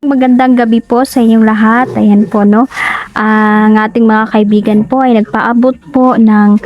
Magandang gabi po sa inyong lahat. Ayan po, no. Ang ating mga kaibigan po ay nagpaabot po ng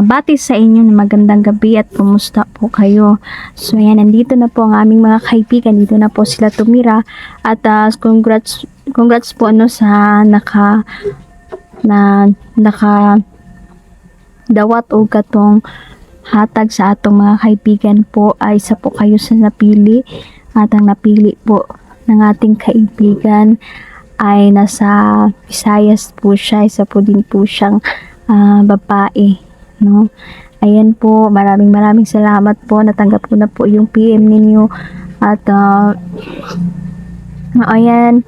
bati sa inyo ng magandang gabi at kumusta po kayo. So, ayan, nandito na po ang aming mga kaibigan. Dito na po sila tumira. At congrats po no, sa naka dawat o katong hatag sa atong mga kaibigan po ay isa po kayo sa napili. At ang napili po ng ating kaibigan ay nasa Visayas po siya. Isa po din po siyang babae, no? Ayan po, maraming salamat po. Natanggap ko na po yung PM ninyo at ayan,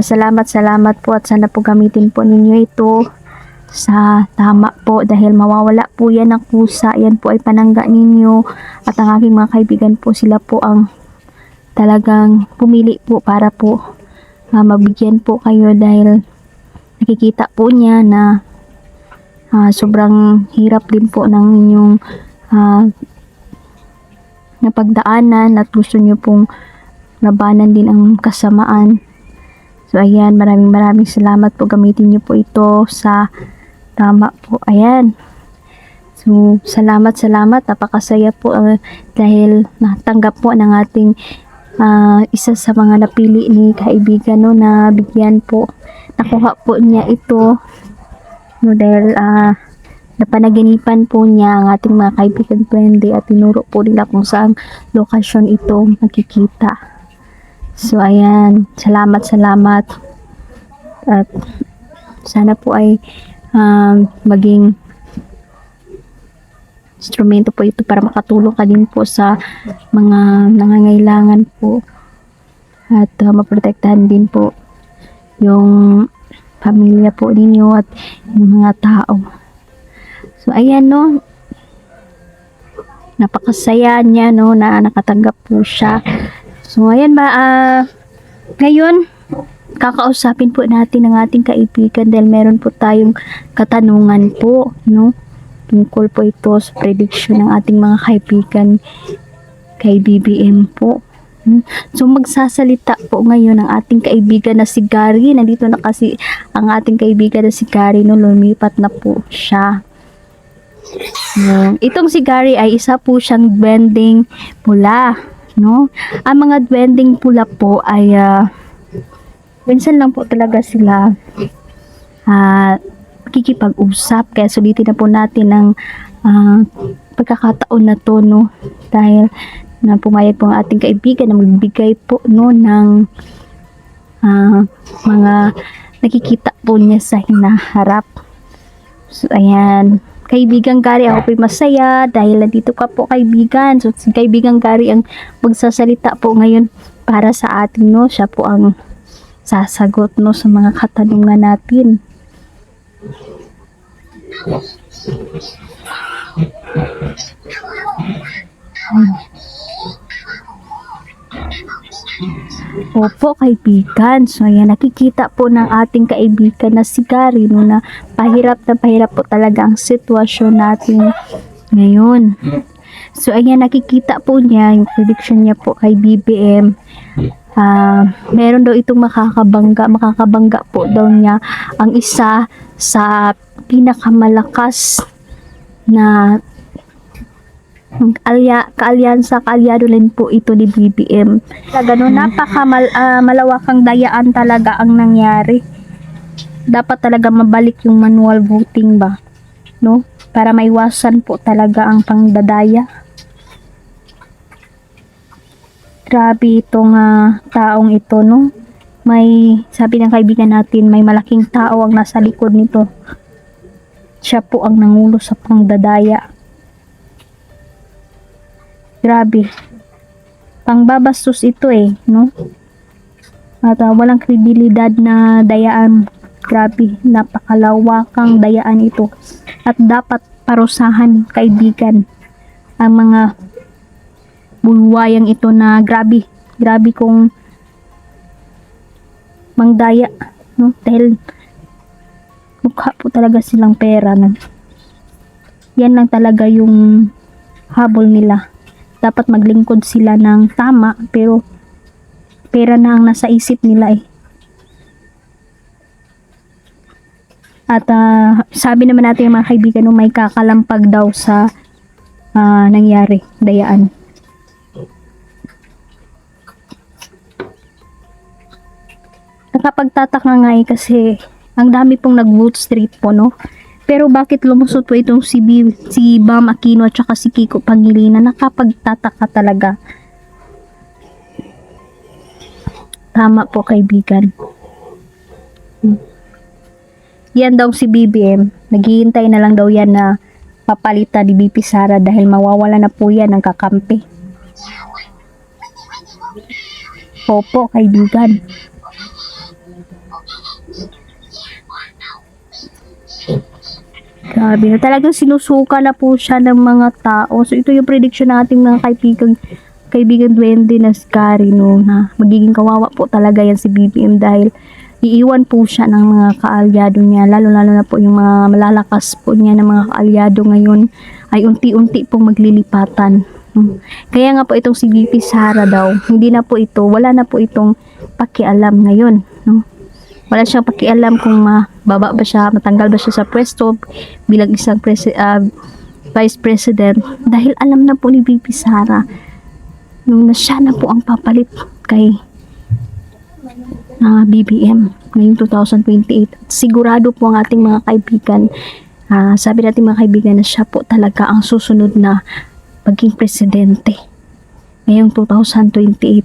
salamat po at sana po gamitin po ninyo ito sa tama po dahil mawawala po yan ng kusa. Yan po ay panangga ninyo at ang aking mga kaibigan po, sila po ang talagang pumili po para po mabigyan po kayo dahil nakikita po niya na sobrang hirap din po ng inyong napagdaanan at gusto niyo pong labanan din ang kasamaan. So ayan, maraming salamat po. Gamitin niyo po ito sa tama po. Ayan. So salamat. Napakasaya po dahil natanggap po ng ating isa sa mga napili ni kaibigan, no, na bigyan po. Nakuha po niya ito, no, dahil napanaginipan po niya ang ating mga kaibigan friendly at tinuro po nila kung saan lokasyon ito makikita. So ayan, salamat at sana po ay maging instrumento po ito para makatulong ka din po sa mga nangangailangan po at maprotektahan din po yung pamilya po ninyo at yung mga tao. So ayan, no, napakasaya niya, no, na nakatanggap po siya. So ayan ba, ngayon kakausapin po natin ang ating kaibigan dahil meron po tayong katanungan po, no, tungkol po ito sa prediction ng ating mga kaibigan kay BBM po. So magsasalita po ngayon ang ating kaibigan na si Gary. Nandito na kasi ang ating kaibigan na si Gary, no, lumipat na po siya. Itong si Gary ay isa po siyang duwending pula, no. Ang mga duwending pula po ay minsan lang po talaga sila kikipag-usap, kaya sulitin na po natin ang pagkakataon na to, no, dahil na pumayag po ang ating kaibigan na magbigay po, no, ng mga nakikita po niya sa hinaharap. So ayan, kaibigan Gary, ako po'y masaya dahil nandito ka po, kaibigan. So si kaibigan Gary ang magsasalita po ngayon para sa atin, no. Siya po ang sasagot, no, sa mga katanungan natin. Opo, kaibigan. So ayan, nakikita po ng ating kaibigan na si Gary, no, na pahirap po talaga ang sitwasyon natin ngayon. So ayan, nakikita po niya yung prediction niya po kay BBM. Meron daw itong makakabangga po daw niya ang isa sa pinakamalakas na kaalyado rin po ito ni BBM. Ganun, malawakang dayaan talaga ang nangyari. Dapat talaga mabalik yung manual voting ba, no? Para maiwasan po talaga ang pangdadaya. Grabe itong taong ito, no? Sabi ng kaibigan natin, may malaking tao ang nasa likod nito. Siya po ang nangulo sa pangdadaya. Grabe. Pangbabastos ito no? At walang kredibilidad na dayaan. Grabe, napakalawakang dayaan ito. At dapat parusahan, kaibigan, ang mga bulwayang ito na grabe kung mangdaya, no? Dahil mukha po talaga silang pera, no? Yan lang talaga yung habol nila. Dapat maglingkod sila ng tama, pero pera na ang nasa isip nila eh. At sabi naman natin mga kaibigan, no, may kakalampag daw sa nangyari, dayaan. Nakapagtataka nga eh kasi ang dami pong nag-vote street po, no? Pero bakit lumusot po itong si Bam Aquino at saka si Kiko Pangilinan? Nakapagtataka talaga. Tama po kaibigan. Yan daw si BBM, naghihintay na lang daw yan na papalitan ni BP Sara dahil mawawala na po yan ng kakampi. Opo, kaibigan. Grabe na, talagang sinusuka na po siya ng mga tao. So ito yung prediction ng ating mga kaibigan Duwende na Scary, no, na magiging kawawa po talaga yan si BBM dahil iiwan po siya ng mga kaalyado niya, lalo na po yung mga malalakas po niya ng mga kaalyado ngayon ay unti-unti pong maglilipatan. Kaya nga po itong si VP Sara daw, wala na po itong pakialam ngayon. No? Wala siyang pakialam kung mababa ba siya, matanggal ba siya sa pwesto bilang isang vice president dahil alam na po ni VP Sara na siya na po ang papalit kay BBM ngayong 2028. Sigurado po ang ating mga kaibigan, sabi natin mga kaibigan na siya po talaga ang susunod na maging presidente ngayong 2028.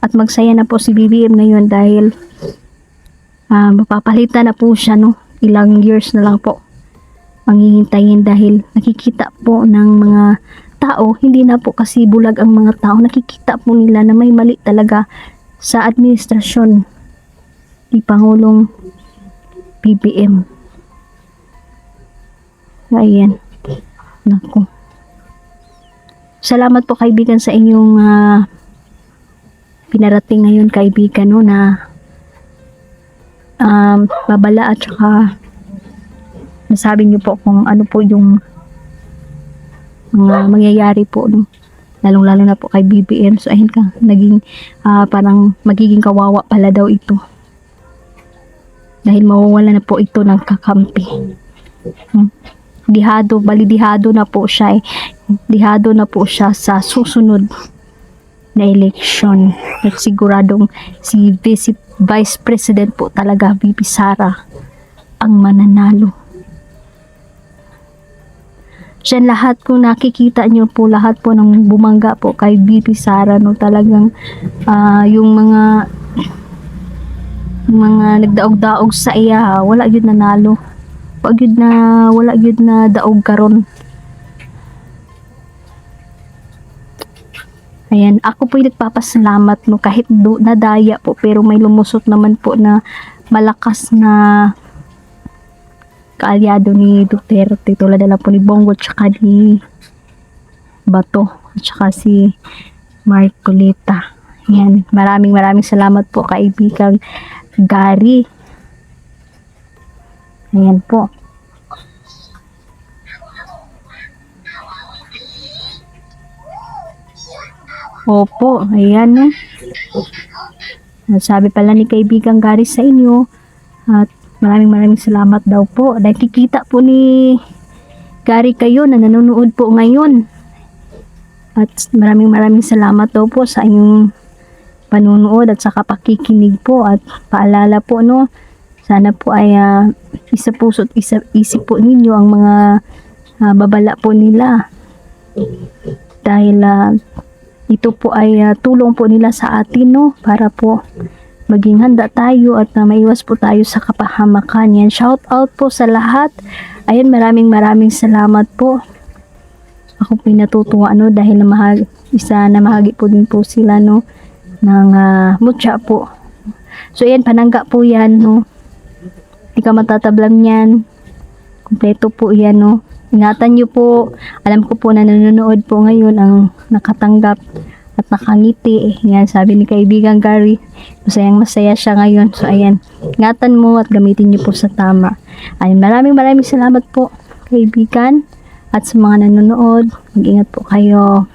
At magsaya na po si BBM ngayon dahil mapapalitan na po siya, no? Ilang years na lang po ang hihintayin dahil nakikita po ng mga tao, hindi na po kasi bulag ang mga tao, nakikita po nila na may mali talaga sa administrasyon ni Pangulong BBM. Ayan. Naku. Salamat po kaibigan sa inyong pinarating ngayon kaibigan, no, na babala at saka nasabi niyo po kung ano po yung mga mangyayari po, no? Lalong-lalo na po kay BBM. So ayun ka, naging parang magiging kawawa pala daw ito dahil mawawala na po ito ng kakampi. Balidihado na po siya dihado na po siya sa susunod na eleksyon. At siguradong si Vice President po talaga, VP Sara, ang mananalo. Siya lahat po nakikita nyo po, lahat po ng bumangga po kay VP Sara, no, talagang yung mga nagdaog-daog sa iya, wala yun nanalo. Wala yun na daog karon. Ayan, ako po yung nagpapasalamat, no, kahit nadaya po pero may lumusot naman po na malakas na kaalyado ni Duterte, tulad na lang po ni Bongo tsaka ni Bato at saka si Marcolita. Ayan, maraming salamat po kaibigang Gary. Ayan po. Opo, ayan, no. Sabi pala ni kaibigang Gary sa inyo at maraming salamat daw po. Nakikita po ni Gary kayo na nanonood po ngayon. At maraming salamat daw po sa inyong panunood at saka pakikinig po. At paalala po, no, sana po ay isa puso't isip po ninyo ang mga babala po nila. Dahil ito po ay tulong po nila sa atin, no, para po maging handa tayo at maiwas po tayo sa kapahamakan. Yan, shout out po sa lahat. Ayun, maraming salamat po. Ako po natutuwa, no, dahil namahagi po din po sila, no, ng mutya po. So yan, panangga po yan, no. Hindi ka matatablang yan. Kompleto po yan, no. Ingatan nyo po. Alam ko po na nanonood po ngayon ang nakatanggap at nakangiti. Yan, sabi ni kaibigang Gary, masaya siya ngayon. So ayan, ingatan mo at gamitin nyo po sa tama. Ayun, maraming salamat po kaibigan at sa mga nanonood. Mag-ingat po kayo.